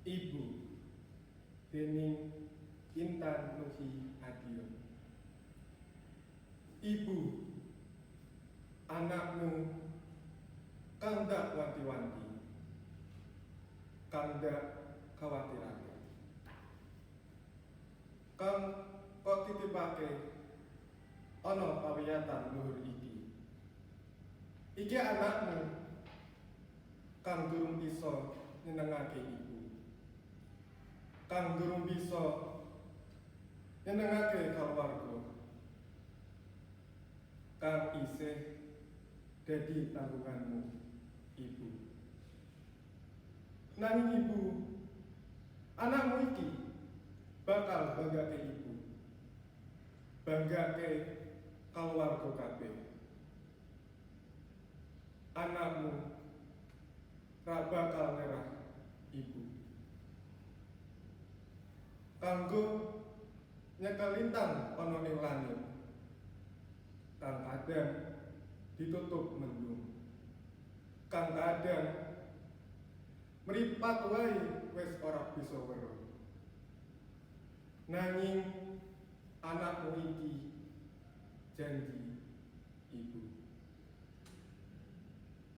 Ibu dening Intan Nuhi Adion. Ibu, anakmu kang dak wanti-wanti, kang dak khawatiraken, kang kok titipake ana pawiyatan luhur iki. Iki anakmu kang durung bisa nyenengake ibu, kang durung bisa nyenengake keluarga, kang isih dadi tanggunganmu ibu. Nanging ibu, anakmu iki bakal banggake ibu, banggake keluarga kabeh. Anakmu ra bakal nyerah ibu. Kanggo nyekel lintang ana ing langit, kang kadang ditutup mendung, kang kadang mripat wae wis ora bisa weruh. Nanging anakmu iki janji